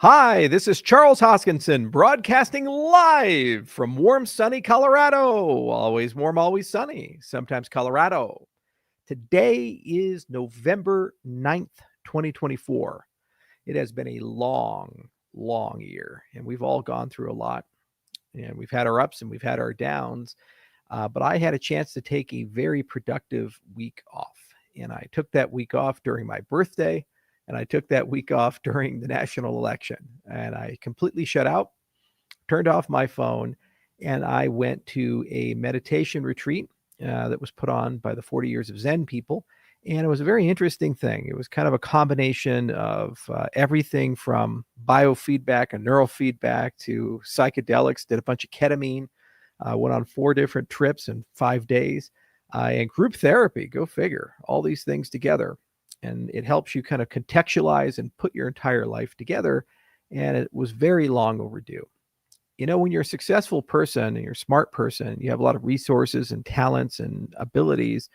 Hi, this is Charles Hoskinson broadcasting live from warm, sunny Colorado. Always warm, always sunny, sometimes Colorado. Today is November 9th, 2024. It has been a long, long year, and we've all gone through a lot. And we've had our ups and we've had our downs. But I had a chance to take a very productive week off. And I took that week off during my birthday. And I took that week off during the national election. And I completely shut out, turned off my phone, and I went to a meditation retreat that was put on by the 40 Years of Zen people. And it was a very interesting thing. It was kind of a combination of everything from biofeedback and neurofeedback to psychedelics, did a bunch of ketamine, went on 4 different trips in 5 days, and group therapy, go figure, all these things together. And it helps you kind of contextualize and put your entire life together. And it was very long overdue. You know, when you're a successful person and you're a smart person, you have a lot of resources and talents and abilities,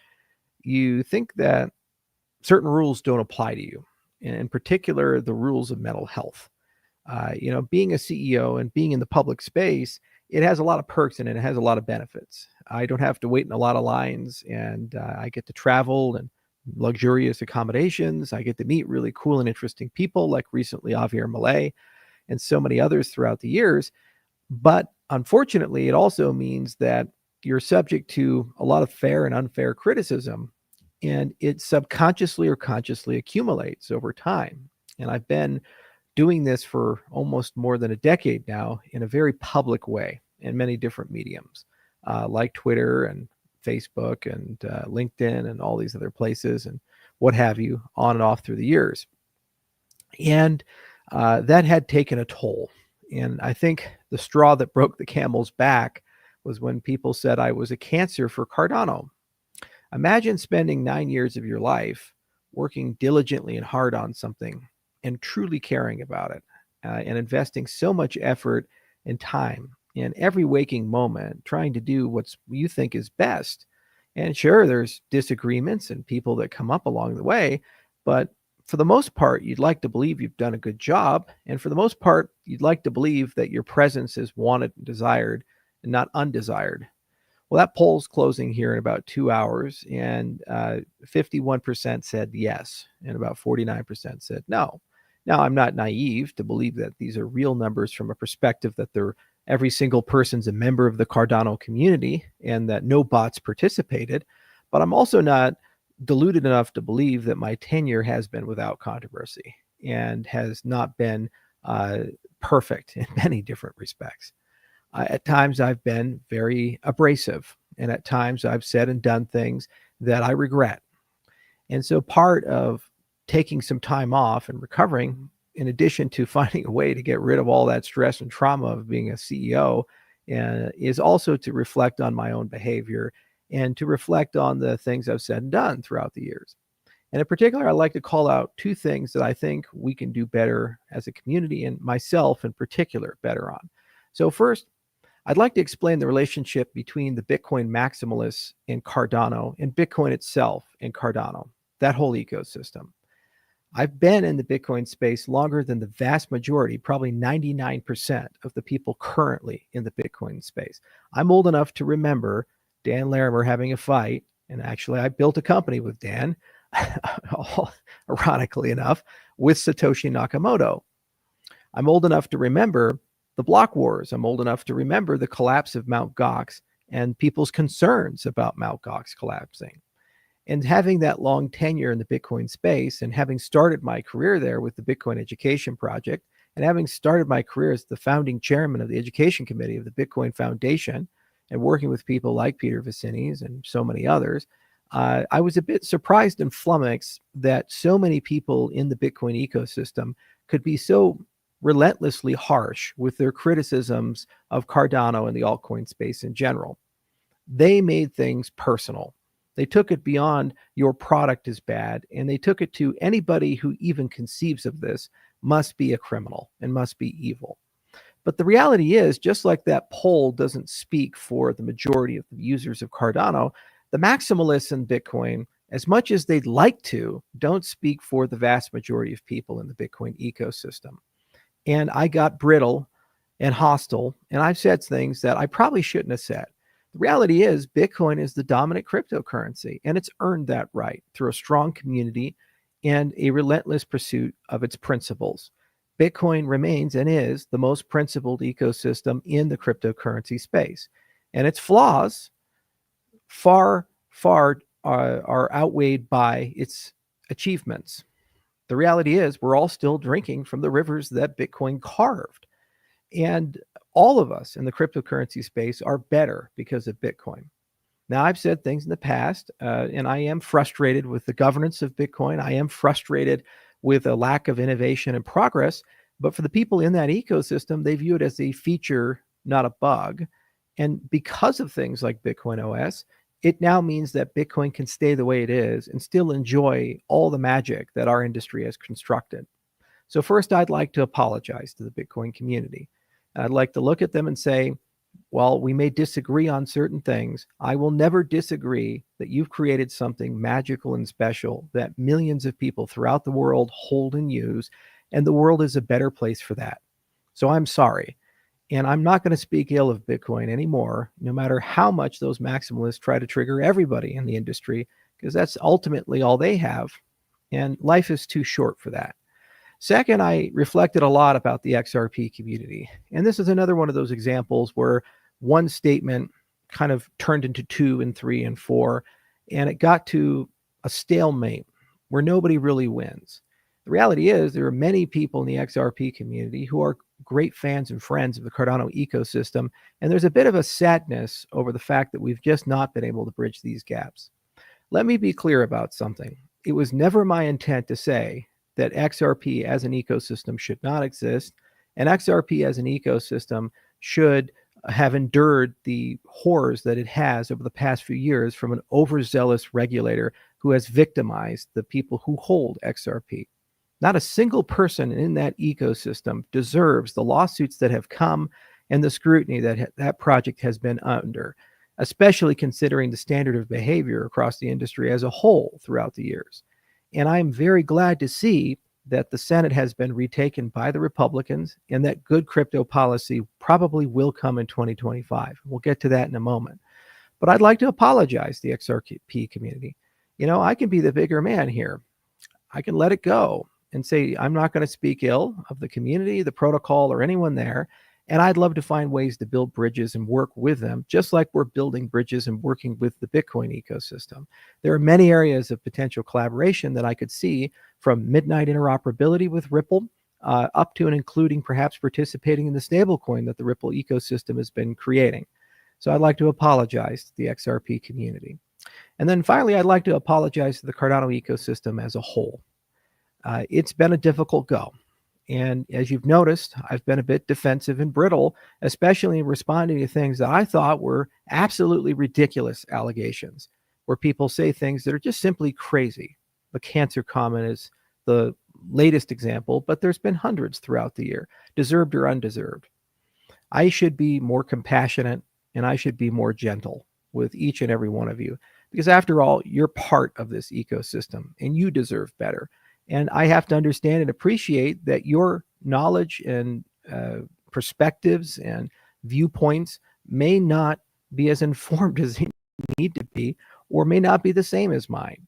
you think that certain rules don't apply to you. And in particular, the rules of mental health. Being a CEO and being in the public space, it has a lot of perks and it has a lot of benefits. I don't have to wait in a lot of lines, and I get to travel and luxurious accommodations. I get to meet really cool and interesting people, like recently Javier Milei and so many others throughout the years. But unfortunately, it also means that you're subject to a lot of fair and unfair criticism, and it subconsciously or consciously accumulates over time. And I've been doing this for almost more than a decade now in a very public way in many different mediums, like Twitter and Facebook and LinkedIn and all these other places and what have you, on and off through the years. And that had taken a toll. And I think the straw that broke the camel's back was when people said I was a cancer for Cardano. Imagine spending 9 years of your life working diligently and hard on something and truly caring about it, and investing so much effort and time in every waking moment, trying to do what you think is best. And sure, there's disagreements and people that come up along the way, but for the most part, you'd like to believe you've done a good job. And for the most part, you'd like to believe that your presence is wanted and desired and not undesired. Well, that poll's closing here in about 2 hours, and 51% said yes, and about 49% said no. Now, I'm not naive to believe that these are real numbers from a perspective that every single person's a member of the Cardano community and that no bots participated, but I'm also not deluded enough to believe that my tenure has been without controversy and has not been perfect in many different respects. At times, I've been very abrasive, and at times I've said and done things that I regret. And so part of taking some time off and recovering, in addition to finding a way to get rid of all that stress and trauma of being a CEO, is also to reflect on my own behavior and to reflect on the things I've said and done throughout the years. And in particular, I'd like to call out 2 things that I think we can do better as a community, and myself in particular better on. So first, I'd like to explain the relationship between the Bitcoin maximalists and Cardano, and Bitcoin itself and Cardano, that whole ecosystem. I've been in the Bitcoin space longer than the vast majority, probably 99% of the people currently in the Bitcoin space. I'm old enough to remember Dan Larimer having a fight, and actually I built a company with Dan, ironically enough, with Satoshi Nakamoto. I'm old enough to remember the block wars. I'm old enough to remember the collapse of Mt. Gox and people's concerns about Mt. Gox collapsing. And having that long tenure in the Bitcoin space, and having started my career there with the Bitcoin Education Project, and having started my career as the founding chairman of the Education Committee of the Bitcoin Foundation, and working with people like Peter Vicini's and so many others, I was a bit surprised and flummoxed that so many people in the Bitcoin ecosystem could be so relentlessly harsh with their criticisms of Cardano and the altcoin space in general. They made things personal. They took it beyond your product is bad, and they took it to anybody who even conceives of this must be a criminal and must be evil. But the reality is, just like that poll doesn't speak for the majority of the users of Cardano, the maximalists in Bitcoin, as much as they'd like to, don't speak for the vast majority of people in the Bitcoin ecosystem. and I got brittle and hostile, and I've said things that I probably shouldn't have said. The reality is, Bitcoin is the dominant cryptocurrency, and it's earned that right through a strong community and a relentless pursuit of its principles. Bitcoin remains and is the most principled ecosystem in the cryptocurrency space, and its flaws far are outweighed by its achievements. The reality is, we're all still drinking from the rivers that Bitcoin carved. And all of us in the cryptocurrency space are better because of Bitcoin. Now, I've said things in the past, and I am frustrated with the governance of Bitcoin. I am frustrated with a lack of innovation and progress. But for the people in that ecosystem, they view it as a feature, not a bug. And because of things like Bitcoin OS, it now means that Bitcoin can stay the way it is and still enjoy all the magic that our industry has constructed. So first, I'd like to apologize to the Bitcoin community. I'd like to look at them and say, while we may disagree on certain things, I will never disagree that you've created something magical and special that millions of people throughout the world hold and use, and the world is a better place for that. So I'm sorry. And I'm not going to speak ill of Bitcoin anymore, no matter how much those maximalists try to trigger everybody in the industry, because that's ultimately all they have. And life is too short for that. Second, I reflected a lot about the XRP community. And this is another one of those examples where one statement kind of turned into 2 and 3 and 4, and it got to a stalemate where nobody really wins. The reality is, there are many people in the XRP community who are great fans and friends of the Cardano ecosystem, and there's a bit of a sadness over the fact that we've just not been able to bridge these gaps. Let me be clear about something. It was never my intent to say that XRP as an ecosystem should not exist, and XRP as an ecosystem should have endured the horrors that it has over the past few years from an overzealous regulator who has victimized the people who hold XRP. Not a single person in that ecosystem deserves the lawsuits that have come and the scrutiny that that project has been under, especially considering the standard of behavior across the industry as a whole throughout the years. And I'm very glad to see that the Senate has been retaken by the Republicans and that good crypto policy probably will come in 2025. We'll get to that in a moment. But I'd like to apologize to the XRP community. You know, I can be the bigger man here. I can let it go and say, I'm not going to speak ill of the community, the protocol, or anyone there. And I'd love to find ways to build bridges and work with them, just like we're building bridges and working with the Bitcoin ecosystem. There are many areas of potential collaboration that I could see, from midnight interoperability with Ripple up to and including perhaps participating in the stablecoin that the Ripple ecosystem has been creating. So I'd like to apologize to the XRP community. And then finally, I'd like to apologize to the Cardano ecosystem as a whole. It's been a difficult go. And as you've noticed, I've been a bit defensive and brittle, especially in responding to things that I thought were absolutely ridiculous allegations, where people say things that are just simply crazy. The cancer comment is the latest example, but there's been hundreds throughout the year, deserved or undeserved. I should be more compassionate and I should be more gentle with each and every one of you, because after all, you're part of this ecosystem and you deserve better. And I have to understand and appreciate that your knowledge and perspectives and viewpoints may not be as informed as they need to be, or may not be the same as mine.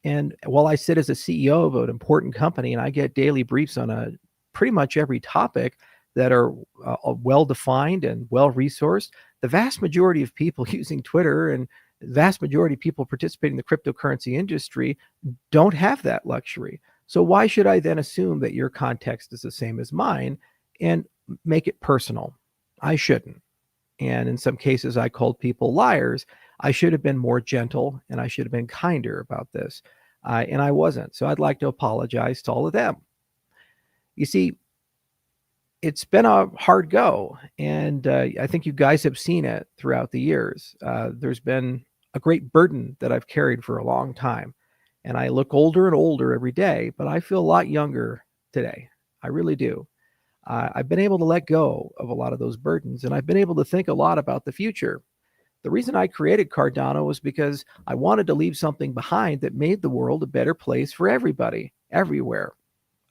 And while I sit as a CEO of an important company and I get daily briefs on pretty much every topic that are well-defined and well-resourced, the vast majority of people using Twitter and the vast majority of people participating in the cryptocurrency industry don't have that luxury. So why should I then assume that your context is the same as mine and make it personal? I shouldn't. And in some cases, I called people liars. I should have been more gentle and I should have been kinder about this. And I wasn't. So I'd like to apologize to all of them. You see, it's been a hard go. And I think you guys have seen it throughout the years. There's been a great burden that I've carried for a long time. And I look older and older every day, but I feel a lot younger today. I really do. I've been able to let go of a lot of those burdens, and I've been able to think a lot about the future. The reason I created Cardano was because I wanted to leave something behind that made the world a better place for everybody, everywhere.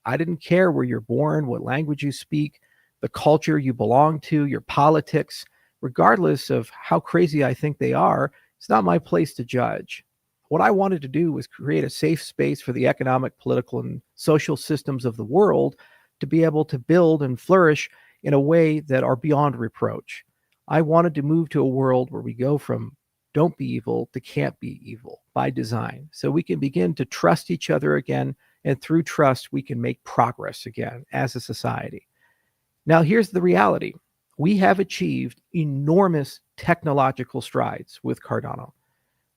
I didn't care where you're born, what language you speak, the culture you belong to, your politics, regardless of how crazy I think they are. It's not my place to judge. What I wanted to do was create a safe space for the economic, political, and social systems of the world to be able to build and flourish in a way that are beyond reproach. I wanted to move to a world where we go from don't be evil to can't be evil by design, so we can begin to trust each other again, and through trust, we can make progress again as a society. Now, here's the reality. We have achieved enormous technological strides with Cardano.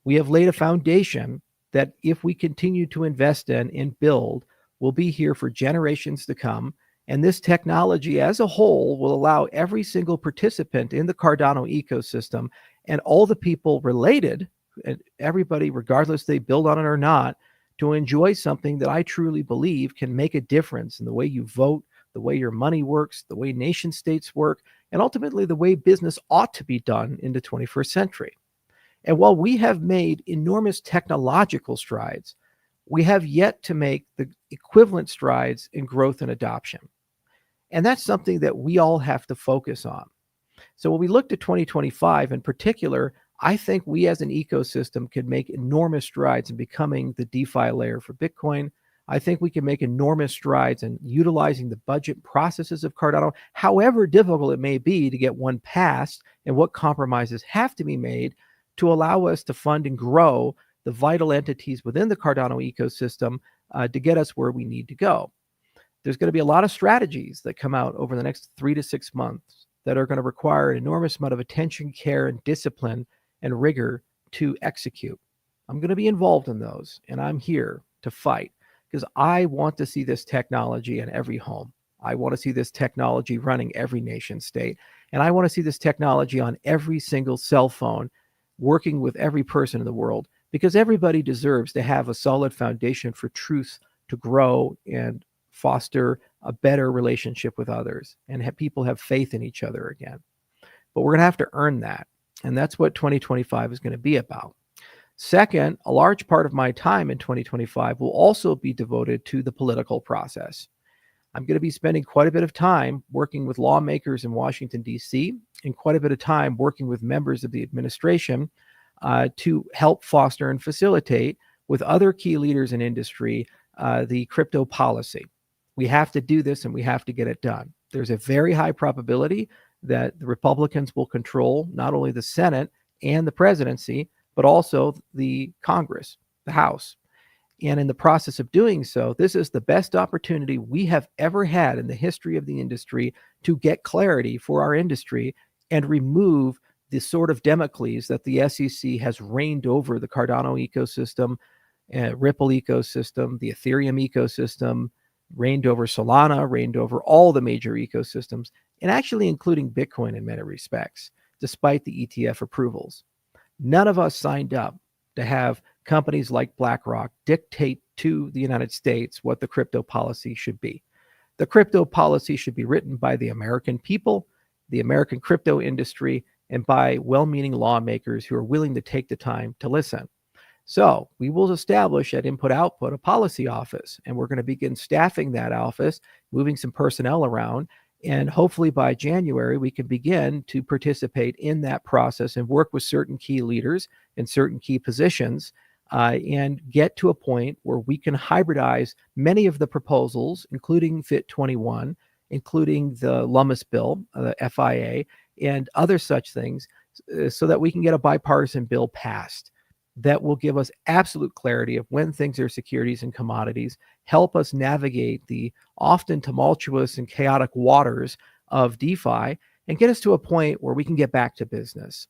We have laid a foundation that if we continue to invest in and build, will be here for generations to come. And this technology as a whole will allow every single participant in the Cardano ecosystem and all the people related, and everybody, regardless they build on it or not, to enjoy something that I truly believe can make a difference in the way you vote, the way your money works, the way nation states work, and ultimately the way business ought to be done in the 21st century. And while we have made enormous technological strides, we have yet to make the equivalent strides in growth and adoption. And that's something that we all have to focus on. So when we looked at 2025 in particular, I think we as an ecosystem could make enormous strides in becoming the DeFi layer for Bitcoin. I think we can make enormous strides in utilizing the budget processes of Cardano, however difficult it may be to get one passed, and what compromises have to be made to allow us to fund and grow the vital entities within the Cardano ecosystem to get us where we need to go. There's going to be a lot of strategies that come out over the next 3 to 6 months that are going to require an enormous amount of attention, care, and discipline and rigor to execute. I'm going to be involved in those, and I'm here to fight because I want to see this technology in every home. I want to see this technology running every nation state, and I want to see this technology on every single cell phone, working with every person in the world, because everybody deserves to have a solid foundation for truth to grow and foster a better relationship with others and have people have faith in each other again. But we're going to have to earn that. And that's what 2025 is going to be about. Second, a large part of my time in 2025 will also be devoted to the political process. I'm going to be spending quite a bit of time working with lawmakers in Washington, D.C., and quite a bit of time working with members of the administration to help foster and facilitate with other key leaders in industry the crypto policy. We have to do this and we have to get it done. There's a very high probability that the Republicans will control not only the Senate and the presidency, but also the Congress, the House. And in the process of doing so, this is the best opportunity we have ever had in the history of the industry to get clarity for our industry and remove the sort of Damocles that the SEC has reigned over the Cardano ecosystem, Ripple ecosystem, the Ethereum ecosystem, reigned over Solana, reigned over all the major ecosystems, and actually including Bitcoin in many respects, despite the ETF approvals. None of us signed up to have companies like BlackRock dictate to the United States what the crypto policy should be. The crypto policy should be written by the American people, the American crypto industry, and by well-meaning lawmakers who are willing to take the time to listen. So we will establish at Input Output a policy office, and we're going to begin staffing that office, moving some personnel around, and hopefully by January, we can begin to participate in that process and work with certain key leaders in certain key positions and get to a point where we can hybridize many of the proposals, including FIT 21, including the Lummis bill, the FIA, and other such things, so that we can get a bipartisan bill passed that will give us absolute clarity of when things are securities and commodities, help us navigate the often tumultuous and chaotic waters of DeFi, and get us to a point where we can get back to business.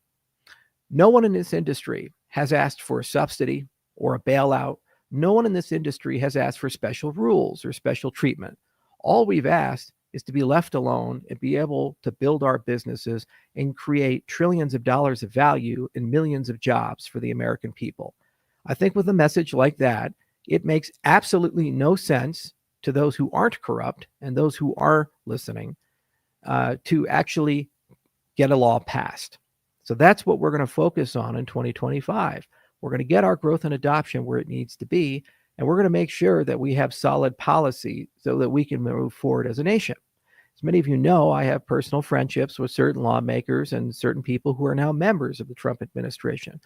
No one in this industry has asked for a subsidy or a bailout. No one in this industry has asked for special rules or special treatment. All we've asked is to be left alone and be able to build our businesses and create trillions of dollars of value and millions of jobs for the American people. I think with a message like that, it makes absolutely no sense to those who aren't corrupt and those who are listening to actually get a law passed. So that's what we're going to focus on in 2025. We're going to get our growth and adoption where it needs to be. And we're going to make sure that we have solid policy so that we can move forward as a nation. As many of you know, I have personal friendships with certain lawmakers and certain people who are now members of the Trump administration.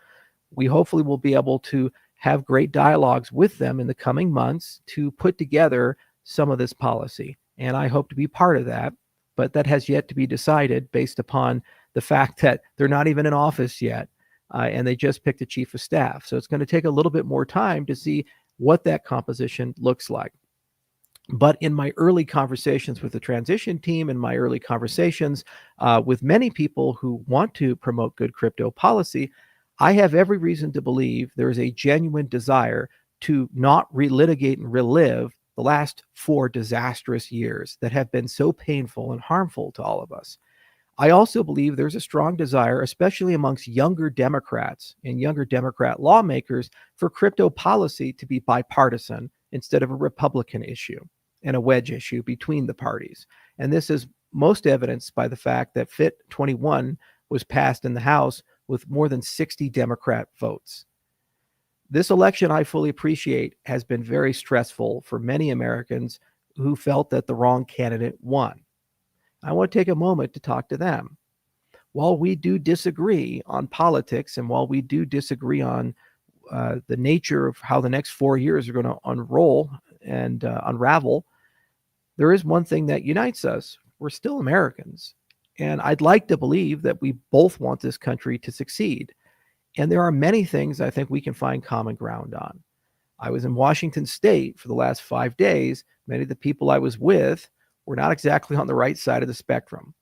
We hopefully will be able to have great dialogues with them in the coming months to put together some of this policy. And I hope to be part of that, but that has yet to be decided based upon the fact that they're not even in office yet, and they just picked a chief of staff. So it's going to take a little bit more time to see what that composition looks like. But in my early conversations with the transition team and my early conversations with many people who want to promote good crypto policy, I have every reason to believe there is a genuine desire to not relitigate and relive the last 4 disastrous years that have been so painful and harmful to all of us. I also believe there's a strong desire, especially amongst younger Democrats and younger Democrat lawmakers, for crypto policy to be bipartisan instead of a Republican issue and a wedge issue between the parties. And this is most evidenced by the fact that FIT 21 was passed in the House with more than 60 Democrat votes. This election, I fully appreciate, has been very stressful for many Americans who felt that the wrong candidate won. I want to take a moment to talk to them. While we do disagree on politics and while we do disagree on the nature of how the next 4 years are going to unroll and unravel, there is one thing that unites us. We're still Americans. And I'd like to believe that we both want this country to succeed. And there are many things I think we can find common ground on. I was in Washington State for the last 5 days. Many of the people I was with were not exactly on the right side of the spectrum,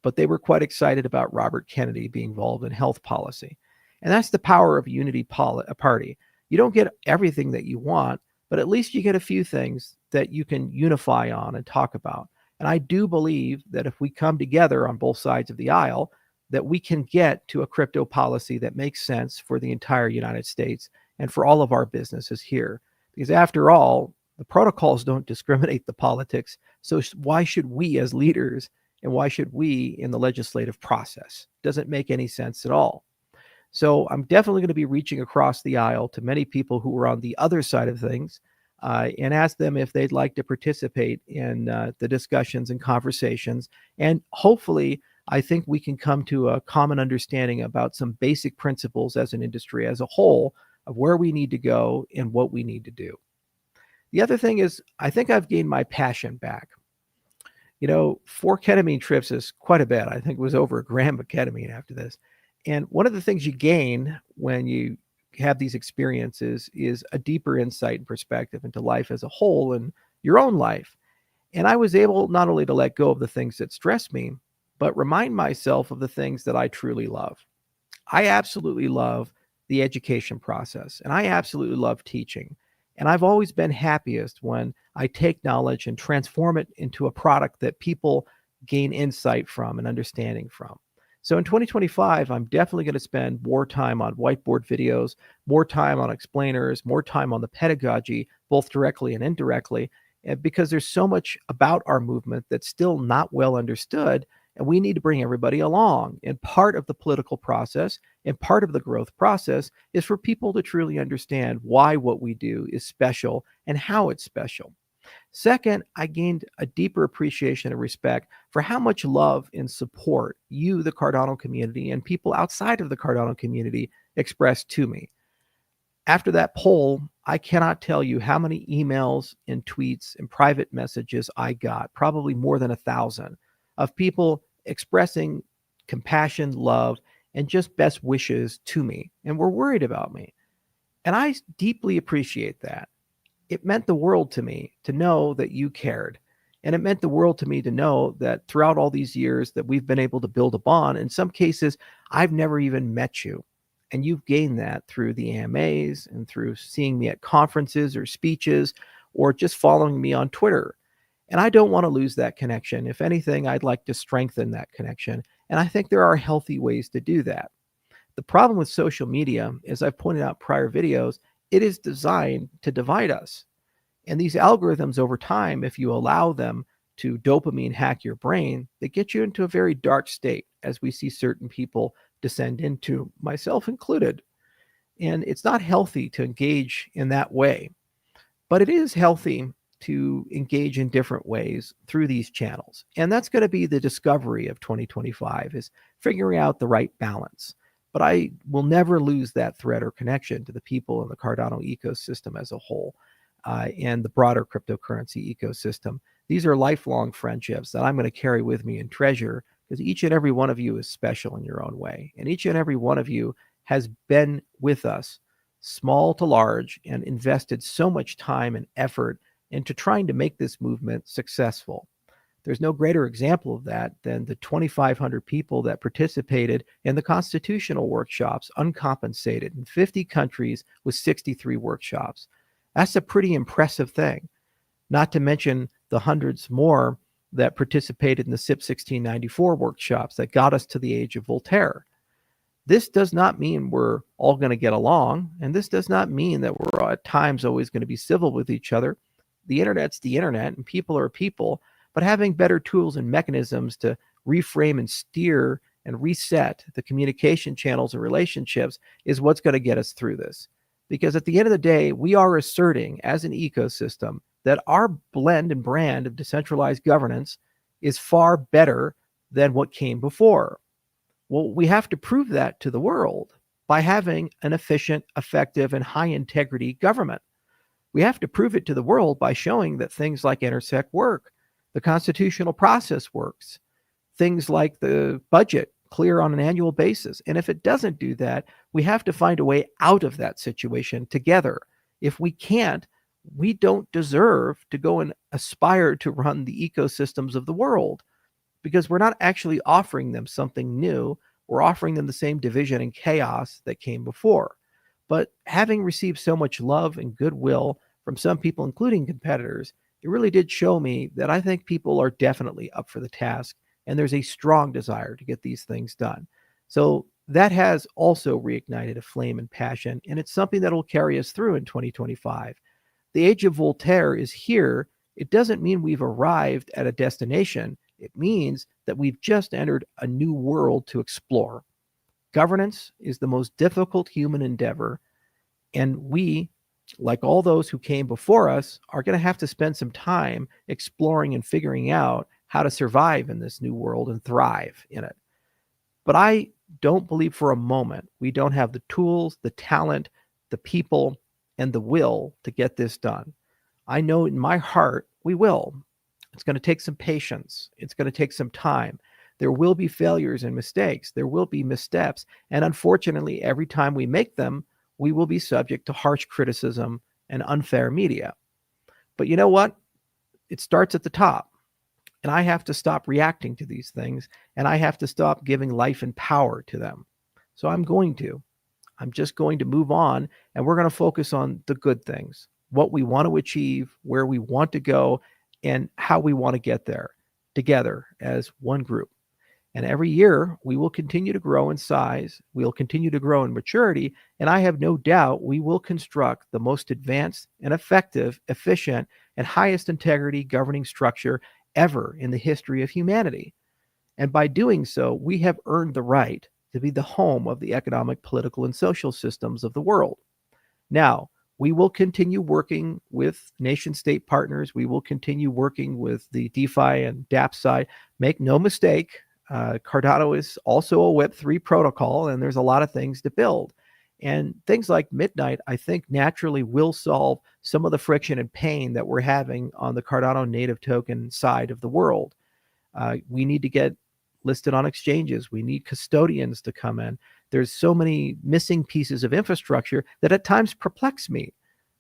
but they were quite excited about Robert Kennedy being involved in health policy. And that's the power of a unity party. You don't get everything that you want, but at least you get a few things that you can unify on and talk about. And I do believe that if we come together on both sides of the aisle, that we can get to a crypto policy that makes sense for the entire United States and for all of our businesses here. Because after all, the protocols don't discriminate the politics. So why should we as leaders and why should we in the legislative process? Doesn't make any sense at all. So I'm definitely going to be reaching across the aisle to many people who are on the other side of things and ask them if they'd like to participate in the discussions and conversations. And hopefully, I think we can come to a common understanding about some basic principles as an industry as a whole of where we need to go and what we need to do. The other thing is, I think I've gained my passion back. 4 ketamine trips is quite a bit. I think it was over 1 gram of ketamine after this. And one of the things you gain when you have these experiences is a deeper insight and perspective into life as a whole and your own life. And I was able not only to let go of the things that stress me, but remind myself of the things that I truly love. I absolutely love the education process, and I absolutely love teaching. And I've always been happiest when I take knowledge and transform it into a product that people gain insight from and understanding from. So in 2025, I'm definitely going to spend more time on whiteboard videos, more time on explainers, more time on the pedagogy, both directly and indirectly, because there's so much about our movement that's still not well understood, and we need to bring everybody along. And part of the political process and part of the growth process is for people to truly understand why what we do is special and how it's special. Second, I gained a deeper appreciation and respect for how much love and support you, the Cardano community, and people outside of the Cardano community expressed to me. After that poll, I cannot tell you how many emails and tweets and private messages I got, probably more than 1,000, of people expressing compassion, love, and just best wishes to me, and were worried about me. And I deeply appreciate that. It meant the world to me to know that you cared. And it meant the world to me to know that throughout all these years that we've been able to build a bond. In some cases, I've never even met you. And you've gained that through the AMAs and through seeing me at conferences or speeches or just following me on Twitter. And I don't want to lose that connection. If anything, I'd like to strengthen that connection. And I think there are healthy ways to do that. The problem with social media, as I've pointed out in prior videos, it is designed to divide us. And these algorithms over time, if you allow them to dopamine hack your brain, they get you into a very dark state, as we see certain people descend into, myself included. And it's not healthy to engage in that way. But it is healthy to engage in different ways through these channels. And that's going to be the discovery of 2025, is figuring out the right balance. But I will never lose that thread or connection to the people in the Cardano ecosystem as a whole, and the broader cryptocurrency ecosystem. These are lifelong friendships that I'm going to carry with me and treasure, because each and every one of you is special in your own way. And each and every one of you has been with us, small to large, and invested so much time and effort into trying to make this movement successful. There's no greater example of that than the 2,500 people that participated in the constitutional workshops, uncompensated, in 50 countries with 63 workshops. That's a pretty impressive thing, not to mention the hundreds more that participated in the SIP 1694 workshops that got us to the age of Voltaire. This does not mean we're all going to get along, and this does not mean that we're at times always going to be civil with each other. The internet's the internet, and people are people, but having better tools and mechanisms to reframe and steer and reset the communication channels and relationships is what's going to get us through this. Because at the end of the day, we are asserting as an ecosystem that our blend and brand of decentralized governance is far better than what came before. Well, we have to prove that to the world by having an efficient, effective, and high integrity government. We have to prove it to the world by showing that things like intersect work, the constitutional process works, things like the budget clear on an annual basis. And if it doesn't do that, we have to find a way out of that situation together. If we can't, we don't deserve to go and aspire to run the ecosystems of the world, because we're not actually offering them something new. We're offering them the same division and chaos that came before. But having received so much love and goodwill from some people, including competitors, it really did show me that I think people are definitely up for the task, and there's a strong desire to get these things done. So that has also reignited a flame and passion, and it's something that will carry us through in 2025. The age of Voltaire is here. It doesn't mean we've arrived at a destination. It means that we've just entered a new world to explore. Governance is the most difficult human endeavor, and we, like all those who came before us, are going to have to spend some time exploring and figuring out how to survive in this new world and thrive in it. But I don't believe for a moment we don't have the tools, the talent, the people, and the will to get this done. I know in my heart we will. It's going to take some patience. It's going to take some time. There will be failures and mistakes. There will be missteps. And unfortunately, every time we make them, we will be subject to harsh criticism and unfair media. But you know what? It starts at the top. And I have to stop reacting to these things, and I have to stop giving life and power to them. So I'm just going to move on, and we're going to focus on the good things, what we want to achieve, where we want to go, and how we want to get there together as one group. And every year we will continue to grow in size, we'll continue to grow in maturity, and I have no doubt we will construct the most advanced and effective, efficient, and highest integrity governing structure ever in the history of humanity. And by doing so, we have earned the right to be the home of the economic, political, and social systems of the world. Now, we will continue working with nation-state partners. We will continue working with the DeFi and dApp side. Make no mistake, Cardano is also a Web3 protocol, and there's a lot of things to build. And things like Midnight, I think, naturally will solve some of the friction and pain that we're having on the Cardano native token side of the world. We need to get listed on exchanges. We need custodians to come in. There's so many missing pieces of infrastructure that at times perplex me,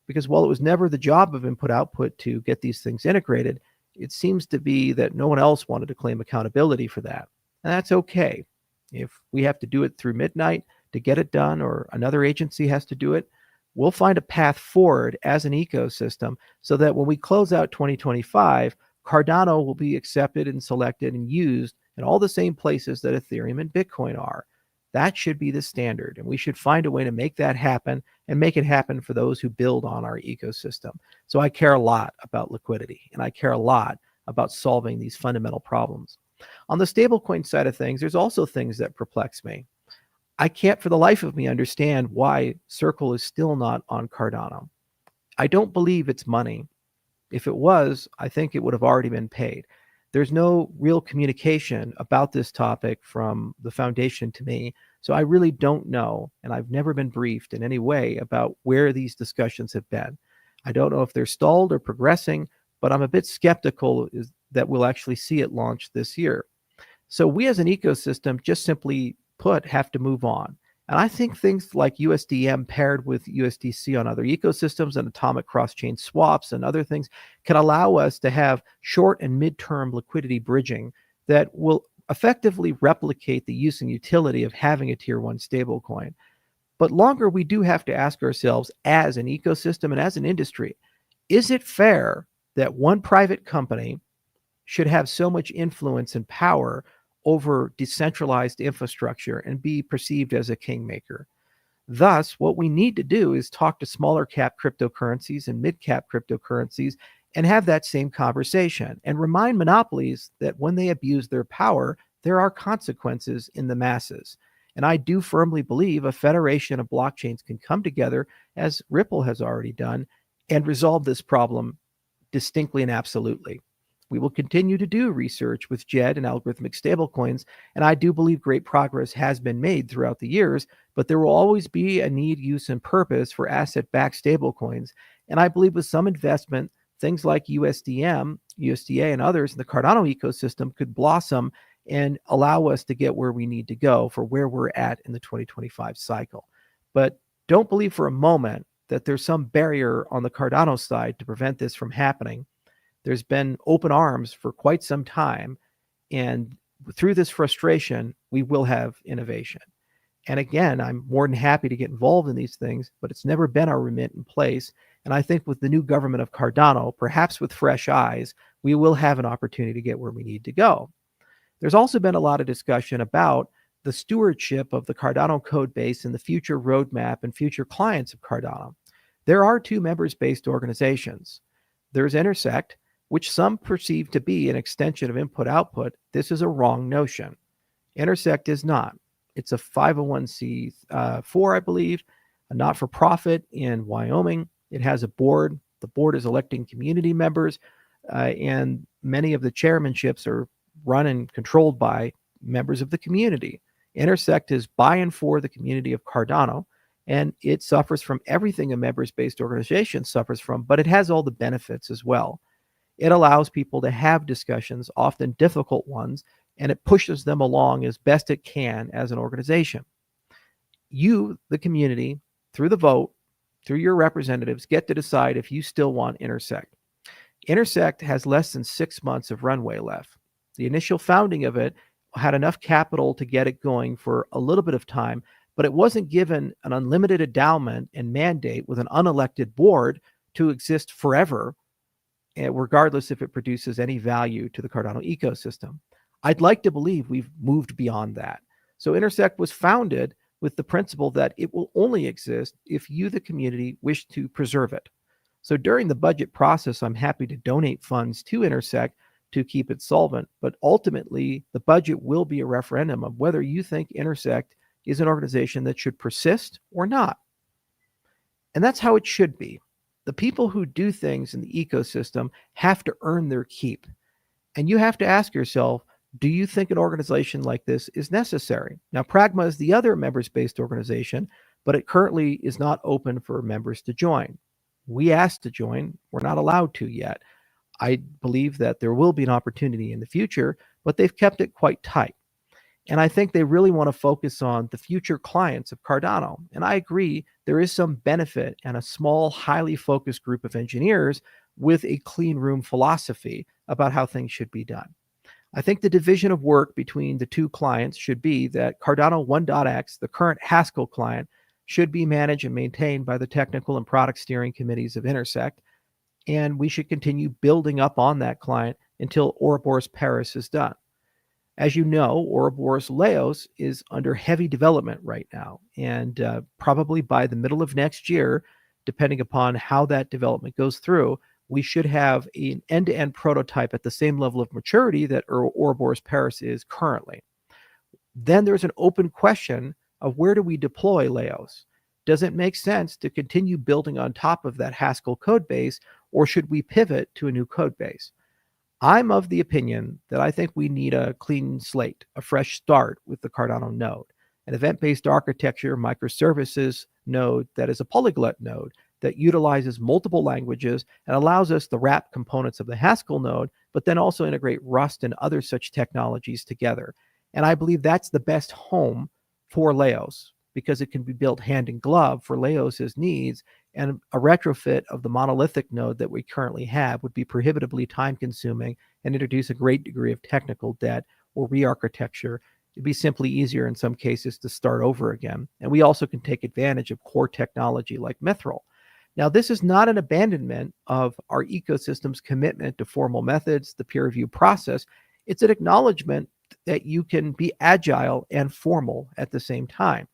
because while it was never the job of input-output to get these things integrated, it seems to be that no one else wanted to claim accountability for that. And that's okay. If we have to do it through Midnight to get it done, or another agency has to do it, we'll find a path forward as an ecosystem so that when we close out 2025, Cardano will be accepted and selected and used in all the same places that Ethereum and Bitcoin are. That should be the standard, and we should find a way to make that happen and make it happen for those who build on our ecosystem. So I care a lot about liquidity, and I care a lot about solving these fundamental problems. On the stablecoin side of things, there's also things that perplex me. I can't for the life of me understand why Circle is still not on Cardano. I don't believe it's money. If it was, I think it would have already been paid. There's no real communication about this topic from the foundation to me, so I really don't know, and I've never been briefed in any way about where these discussions have been. I don't know if they're stalled or progressing, but I'm a bit skeptical that we'll actually see it launch this year. So we as an ecosystem, just simply put, have to move on. And I think things like USDM paired with USDC on other ecosystems and atomic cross-chain swaps and other things can allow us to have short and mid-term liquidity bridging that will effectively replicate the use and utility of having a tier one stablecoin. But longer, we do have to ask ourselves as an ecosystem and as an industry, is it fair that one private company should have so much influence and power over decentralized infrastructure and be perceived as a kingmaker? Thus, what we need to do is talk to smaller cap cryptocurrencies and mid cap cryptocurrencies and have that same conversation and remind monopolies that when they abuse their power, there are consequences in the masses. And I do firmly believe a federation of blockchains can come together, as Ripple has already done, and resolve this problem distinctly and absolutely. We will continue to do research with JED and algorithmic stablecoins, and I do believe great progress has been made throughout the years, but there will always be a need, use, and purpose for asset-backed stablecoins. And I believe with some investment, things like USDM, USDA, and others in the Cardano ecosystem could blossom and allow us to get where we need to go for where we're at in the 2025 cycle. But don't believe for a moment that there's some barrier on the Cardano side to prevent this from happening. There's been open arms for quite some time, and through this frustration, we will have innovation. And again, I'm more than happy to get involved in these things, but it's never been our remit in place. And I think with the new government of Cardano, perhaps with fresh eyes, we will have an opportunity to get where we need to go. There's also been a lot of discussion about the stewardship of the Cardano code base and the future roadmap and future clients of Cardano. There are two members-based organizations. There's Intersect, which some perceive to be an extension of input-output. This is a wrong notion. Intersect is not. It's a 501c4, I believe, a not-for-profit in Wyoming. It has a board. The board is electing community members, and many of the chairmanships are run and controlled by members of the community. Intersect is by and for the community of Cardano, and it suffers from everything a members-based organization suffers from, but it has all the benefits as well. It allows people to have discussions, often difficult ones, and it pushes them along as best it can as an organization. You, the community, through the vote, through your representatives, get to decide if you still want Intersect. Intersect has less than 6 months of runway left. The initial founding of it had enough capital to get it going for a little bit of time, but it wasn't given an unlimited endowment and mandate with an unelected board to exist forever, regardless if it produces any value to the Cardano ecosystem. I'd like to believe we've moved beyond that. So Intersect was founded with the principle that it will only exist if you, the community, wish to preserve it. So during the budget process, I'm happy to donate funds to Intersect to keep it solvent, but ultimately the budget will be a referendum of whether you think Intersect is an organization that should persist or not. And that's how it should be. The people who do things in the ecosystem have to earn their keep. And you have to ask yourself, do you think an organization like this is necessary? Now, Pragma is the other members-based organization, but it currently is not open for members to join. We asked to join. We're not allowed to yet. I believe that there will be an opportunity in the future, but they've kept it quite tight. And I think they really want to focus on the future clients of Cardano. And I agree, there is some benefit and a small, highly focused group of engineers with a clean room philosophy about how things should be done. I think the division of work between the two clients should be that Cardano 1.x, the current Haskell client, should be managed and maintained by the technical and product steering committees of Intersect. And we should continue building up on that client until Ouroboros Paris is done. As you know, Ouroboros Laos is under heavy development right now, and probably by the middle of next year, depending upon how that development goes through, we should have an end-to-end prototype at the same level of maturity that Ouroboros Paris is currently. Then there's an open question of where do we deploy Laos? Does it make sense to continue building on top of that Haskell code base, or should we pivot to a new code base? I'm of the opinion that I think we need a clean slate, a fresh start with the Cardano node, an event-based architecture microservices node that is a polyglot node that utilizes multiple languages and allows us to wrap components of the Haskell node, but then also integrate Rust and other such technologies together. And I believe that's the best home for Laos because it can be built hand in glove for Laos's needs, and a retrofit of the monolithic node that we currently have would be prohibitively time consuming and introduce a great degree of technical debt or re-architecture. It'd be simply easier in some cases to start over again. And we also can take advantage of core technology like Mithril. Now, this is not an abandonment of our ecosystem's commitment to formal methods, the peer review process. It's an acknowledgement that you can be agile and formal at the same time.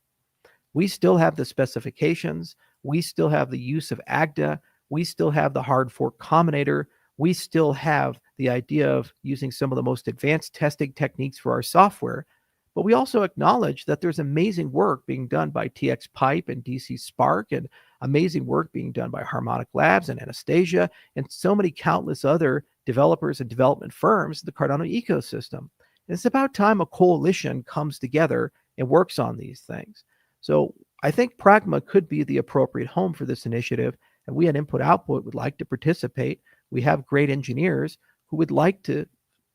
We still have the specifications. We still have the use of AGDA. We still have the hard fork combinator. We still have the idea of using some of the most advanced testing techniques for our software. But we also acknowledge that there's amazing work being done by TX Pipe and DC Spark, and amazing work being done by Harmonic Labs and Anastasia, and so many countless other developers and development firms in the Cardano ecosystem. And it's about time a coalition comes together and works on these things. So I think Pragma could be the appropriate home for this initiative, and we at Input Output would like to participate. We have great engineers who would like to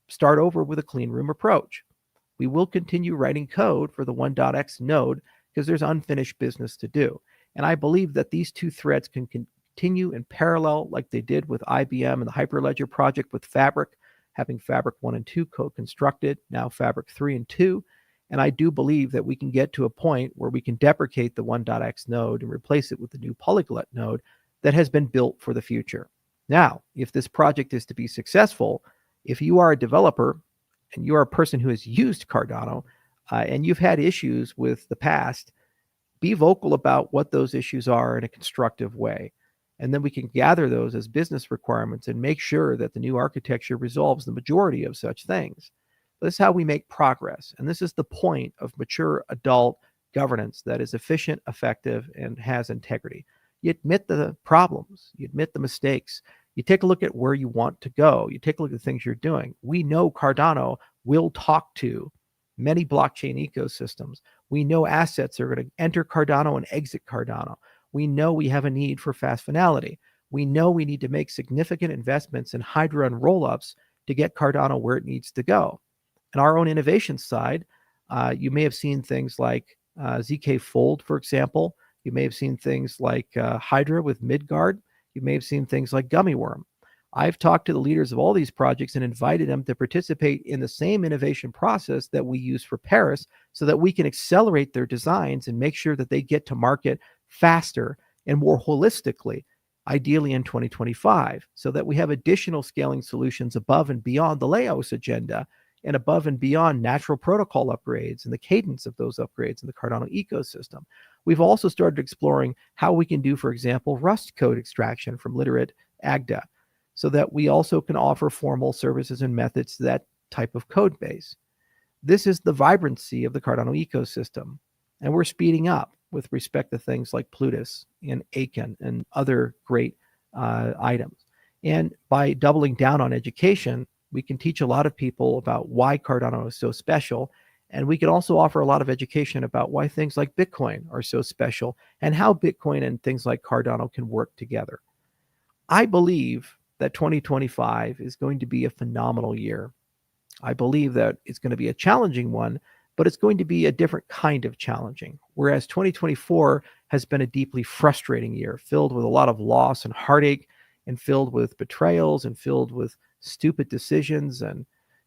start over with a clean room approach. We will continue writing code for the 1.x node because there's unfinished business to do. And I believe that these two threads can continue in parallel like they did with IBM and the Hyperledger project with Fabric, having Fabric 1 and 2 co-constructed, now Fabric 3 and 2. And I do believe that we can get to a point where we can deprecate the 1.x node and replace it with the new polyglot node that has been built for the future. Now, if this project is to be successful, if you are a developer and you are a person who has used Cardano and you've had issues with the past, be vocal about what those issues are in a constructive way. And then we can gather those as business requirements and make sure that the new architecture resolves the majority of such things. This is how we make progress. And this is the point of mature adult governance that is efficient, effective, and has integrity. You admit the problems, you admit the mistakes, you take a look at where you want to go, you take a look at the things you're doing. We know Cardano will talk to many blockchain ecosystems. We know assets are going to enter Cardano and exit Cardano. We know we have a need for fast finality. We know we need to make significant investments in Hydra and rollups to get Cardano where it needs to go. And our own innovation side, you may have seen things like ZK Fold, for example. You may have seen things like Hydra with Midgard. You may have seen things like Gummy Worm. I've talked to the leaders of all these projects and invited them to participate in the same innovation process that we use for Paris so that we can accelerate their designs and make sure that they get to market faster and more holistically, ideally in 2025, so that we have additional scaling solutions above and beyond the Laos agenda and above and beyond natural protocol upgrades and the cadence of those upgrades in the Cardano ecosystem. We've also started exploring how we can do, for example, Rust code extraction from literate AGDA, so that we also can offer formal services and methods to that type of code base. This is the vibrancy of the Cardano ecosystem, and we're speeding up with respect to things like Plutus and Aiken and other great items. And by doubling down on education, we can teach a lot of people about why Cardano is so special, and we can also offer a lot of education about why things like Bitcoin are so special and how Bitcoin and things like Cardano can work together. I believe that 2025 is going to be a phenomenal year. I believe that it's going to be a challenging one, but it's going to be a different kind of challenging. Whereas 2024 has been a deeply frustrating year, filled with a lot of loss and heartache, and filled with betrayals, and filled with stupid decisions and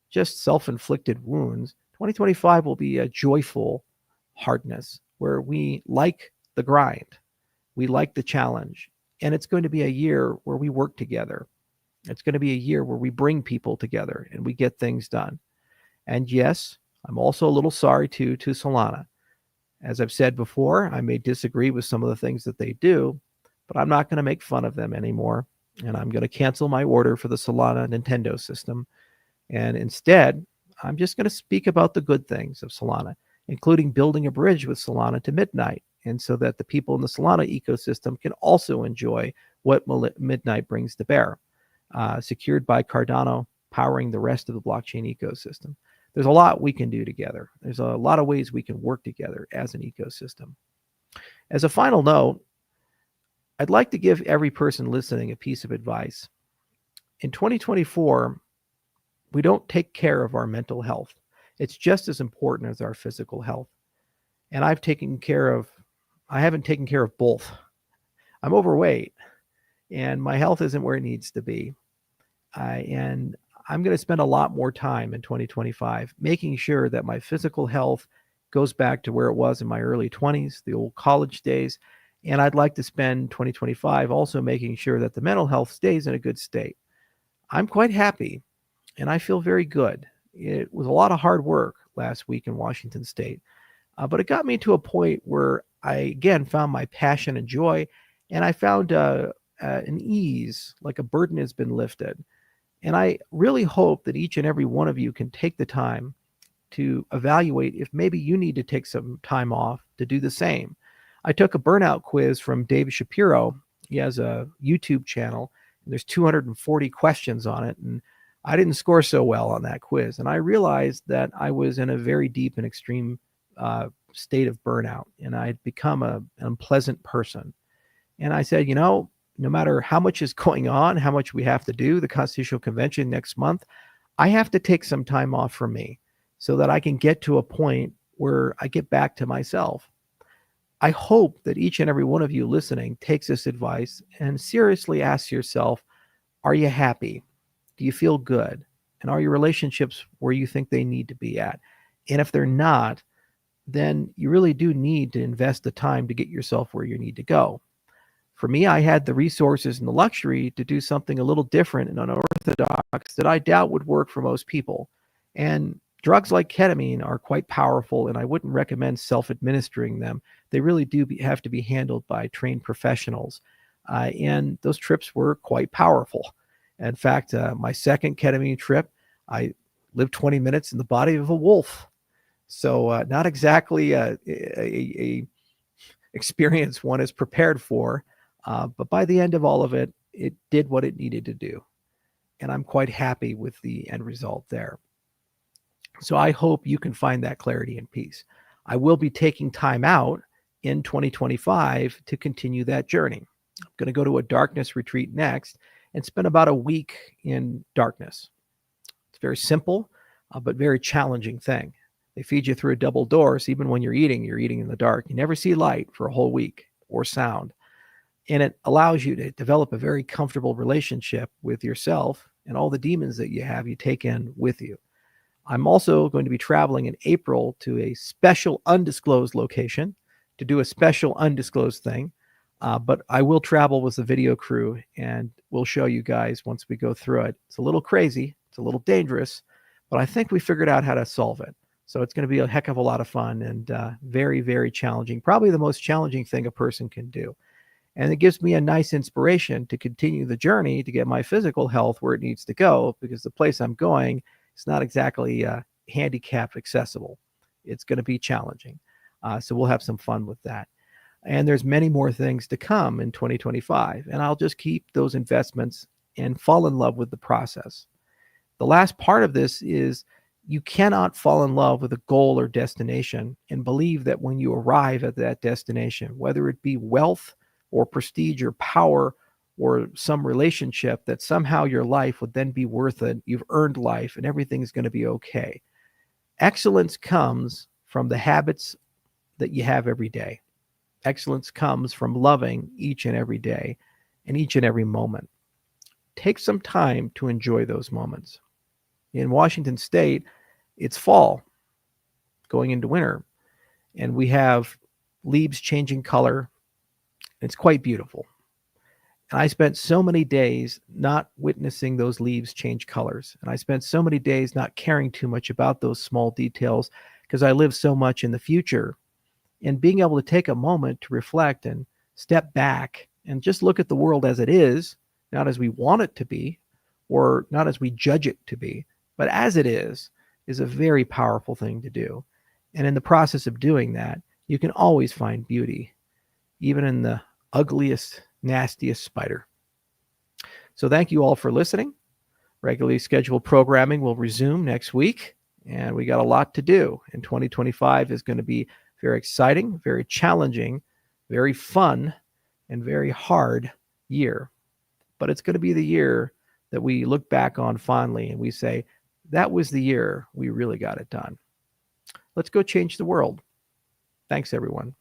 just self-inflicted wounds. 2025 will be a joyful hardness where we like the grind, we like the challenge, and it's going to be a year where we work together. It's going to be a year where we bring people together and we get things done. And yes, I'm also a little sorry to Solana. As I've said before, I may disagree with some of the things that they do, but I'm not going to make fun of them anymore. And I'm going to cancel my order for the Solana Nintendo system. And instead, I'm just going to speak about the good things of Solana, including building a bridge with Solana to Midnight and so that the people in the Solana ecosystem can also enjoy what Midnight brings to bear, secured by Cardano, powering the rest of the blockchain ecosystem. There's a lot we can do together. There's a lot of ways we can work together as an ecosystem. As a final note, I'd like to give every person listening a piece of advice. In 2024, we don't take care of our mental health. It's just as important as our physical health. And I haven't taken care of both. I'm overweight and my health isn't where it needs to be. And I'm going to spend a lot more time in 2025 making sure that my physical health goes back to where it was in my early 20s, the old college days. And I'd like to spend 2025 also making sure that the mental health stays in a good state. I'm quite happy and I feel very good. It was a lot of hard work last week in Washington State, but it got me to a point where I again found my passion and joy, and I found an ease, like a burden has been lifted. And I really hope that each and every one of you can take the time to evaluate if maybe you need to take some time off to do the same. I took a burnout quiz from Dave Shapiro. He has a YouTube channel, and there's 240 questions on it, and I didn't score so well on that quiz. And I realized that I was in a very deep and extreme state of burnout, and I'd become an unpleasant person. And I said, no matter how much is going on, how much we have to do, the Constitutional Convention next month, I have to take some time off for me so that I can get to a point where I get back to myself. I hope that each and every one of you listening takes this advice and seriously asks yourself, are you happy? Do you feel good? And are your relationships where you think they need to be at? And if they're not, then you really do need to invest the time to get yourself where you need to go. For me, I had the resources and the luxury to do something a little different and unorthodox that I doubt would work for most people. And drugs like ketamine are quite powerful, and I wouldn't recommend self-administering them. They really do have to be handled by trained professionals. And those trips were quite powerful. In fact, my second ketamine trip, I lived 20 minutes in the body of a wolf. So not exactly a experience one is prepared for. But by the end of all of it, it did what it needed to do. And I'm quite happy with the end result there. So I hope you can find that clarity and peace. I will be taking time out in 2025 to continue that journey. I'm going to go to a darkness retreat next and spend about a week in darkness. It's very simple, but very challenging thing. They feed you through a double door, so even when you're eating in the dark. You never see light for a whole week or sound. And it allows you to develop a very comfortable relationship with yourself and all the demons that you have you take in with you. I'm also going to be traveling in April to a special undisclosed location to do a special undisclosed thing. But I will travel with the video crew and we'll show you guys once we go through it. It's a little crazy. It's a little dangerous, but I think we figured out how to solve it. So it's going to be a heck of a lot of fun and very, very challenging. Probably the most challenging thing a person can do. And it gives me a nice inspiration to continue the journey to get my physical health where it needs to go, because the place I'm going is not exactly handicap accessible. It's going to be challenging. So we'll have some fun with that. And there's many more things to come in 2025. And I'll just keep those investments and fall in love with the process. The last part of this is you cannot fall in love with a goal or destination and believe that when you arrive at that destination, whether it be wealth or prestige or power or some relationship, that somehow your life would then be worth it. You've earned life and everything's going to be okay. Excellence comes from the habits that you have every day. Excellence comes from loving each and every day and each and every moment. Take some time to enjoy those moments. In Washington State, it's fall going into winter, and we have leaves changing color. It's quite beautiful. And I spent so many days not witnessing those leaves change colors. And I spent so many days not caring too much about those small details because I live so much in the future. And being able to take a moment to reflect and step back and just look at the world as it is, not as we want it to be, or not as we judge it to be, but as it is a very powerful thing to do. And in the process of doing that, You can always find beauty, even in the ugliest, nastiest spider. So thank you all for listening. Regularly scheduled programming will resume next week, and we got a lot to do. And 2025 is going to be very exciting, very challenging, very fun, and very hard year. But it's going to be the year that we look back on fondly and we say, that was the year we really got it done. Let's go change the world. Thanks, everyone.